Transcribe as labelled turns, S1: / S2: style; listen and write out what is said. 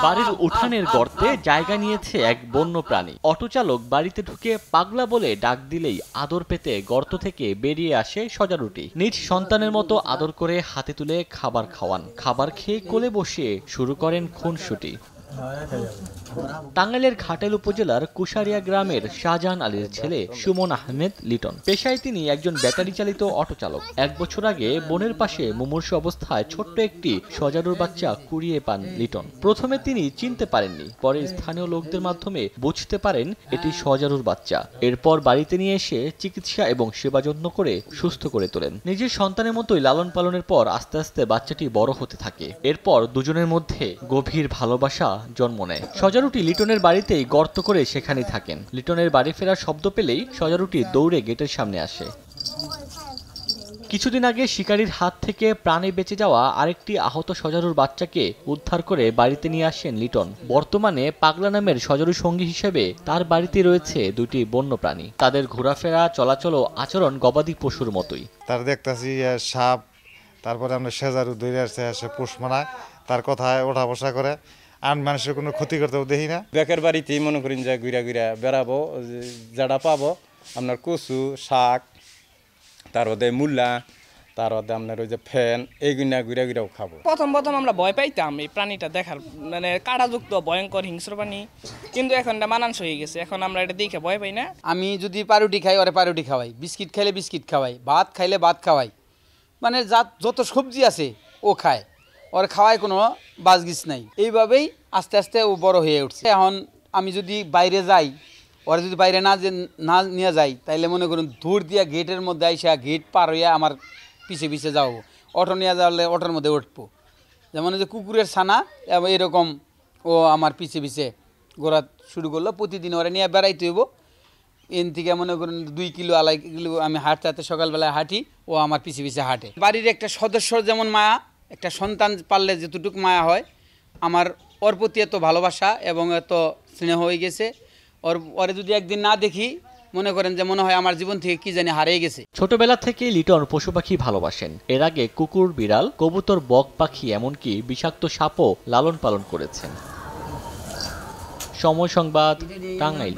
S1: বাড়ির উঠানের গর্তে জায়গা নিয়েছে এক বন্য প্রাণী। অটোচালক বাড়িতে ঢুকে পাগলা বলে ডাক দিলেই আদর পেতে গর্ত থেকে বেরিয়ে আসে সজারুটি। নিজ সন্তানের মতো আদর করে হাতে তুলে খাবার খাওয়ান। খাবার খেয়ে কোলে বসিয়ে শুরু করেন খুনসুটি। টাঙ্গাইলের ঘাটাইল উপজেলার কুশারিয়া গ্রামের শাহজাহান আলীর ছেলে সুমন আহমেদ লিটন। পেশায় তিনি একজন ব্যাটারি চালিত অটো চালক। 1 বছর আগে বনের পাশে মুমূর্ষু অবস্থায় ছোট্ট একটি সজারুর বাচ্চা কুড়িয়ে পান লিটন। প্রথমে তিনি চিনতে পারেননি, পরে স্থানীয় লোকদের মাধ্যমে বুঝতে পারেন এটি সজারুর বাচ্চা। এরপর বাড়িতে নিয়ে এসে চিকিৎসা এবং সেবা যত্ন করে সুস্থ করে তোলেন। নিজের সন্তানের মতোই লালন পালনের পর আস্তে আস্তে বাচ্চাটি বড় হতে থাকে। এরপর দুজনের মধ্যে গভীর ভালোবাসা জন্ম নেয়। সজারুটি লিটনের বাড়িতেই গর্ত করে সেখানেই থাকেন। লিটনের বাড়ি ফেরার শব্দ পেলেই সজারুটি দৌড়ে গেটের সামনে আসে। কিছুদিন আগে শিকারীর হাত থেকে প্রাণে বেঁচে যাওয়া আরেকটি আহত সজারুর বাচ্চাকে উদ্ধার করে বাড়িতে নিয়ে আসেন লিটন। বর্তমানে পাগলা নামের সজারু সঙ্গী হিসেবে তার বাড়িতে রয়েছে 2টি বন্য প্রাণী। তাদের ঘোরাফেরা, চলাচল ও আচরণ গবাদি পশুর মতোই।
S2: তার দেখতেছি সাপ, তারপরে আমরা সজারু ধরে আসছে, সে পোষ মানায়, তার কথায় ওঠা বসা করে। আর মানুষের কোনো ক্ষতি করতেও দেখি না।
S3: বেকের বাড়িতেই মনে করেন যে ঘুরা ঘুরা বেড়াবো, যেটা পাবো আপনার কচু শাক, তার মধ্যে মূলা, তার মধ্যে আপনার ওই যে ফ্যান, এইগুলা ঘুরা ঘুরাও খাবো।
S4: প্রথম আমরা ভয় পাইতাম এই প্রাণীটা দেখার, মানে কাঁটাযুক্ত ভয়ঙ্কর হিংস্র প্রাণী, কিন্তু এখন এটা মানানসই হয়ে গেছে। এখন আমরা এটা দেখে ভয় পাই না।
S5: আমি যদি পাউরুটি খাই ওরে পাউরুটি খাওয়াই, বিস্কিট খাইলে বিস্কিট খাওয়াই, ভাত খাইলে ভাত খাওয়াই, মানে যত সবজি আছে ও খায়, ওর খাওয়ায় কোনো বাজগিস নাই। এইভাবেই আস্তে আস্তে ও বড় হয়ে উঠছে। এখন আমি যদি বাইরে যাই, ওরা যদি বাইরে না নিয়ে যাই, তাইলে মনে করুন দূর দিয়া গেটের মধ্যে আইসা গেট পার হইয়া আমার পিছে পিছে যাবো। অটো নিয়ে যাওয়ালে অটোর মধ্যে উঠবো। যেমন যে কুকুরের ছানা এরকম ও আমার পিছে পিছে ঘোরা শুরু করলো। প্রতিদিন ওরা নিয়ে বেড়াইতে হইব। এন থেকে মনে করুন 2 কিলো 2.5 কিলো আমি হাঁটতে সকালবেলায় হাঁটি, ও আমার পিছে পিছে হাঁটে। বাড়ির একটা সদস্যর যেমন মায়া, একটা সন্তান পাললে যেতটুকু মায়া হয়, আমার ওর প্রতি এত ভালোবাসা এবং এত স্নেহ হয়ে গেছে। ওরে যদি একদিন না দেখি, মনে করেন যে মনে হয় আমার জীবন থেকে কি জানি হারিয়ে গেছে।
S1: ছোটবেলা থেকে লিটন পশু পাখি ভালোবাসেন। এর আগে কুকুর, বিড়াল, কবুতর, বক পাখি, এমনকি বিষাক্ত সাপও লালন পালন করেছেন। সময় সংবাদ, টাঙ্গাইল।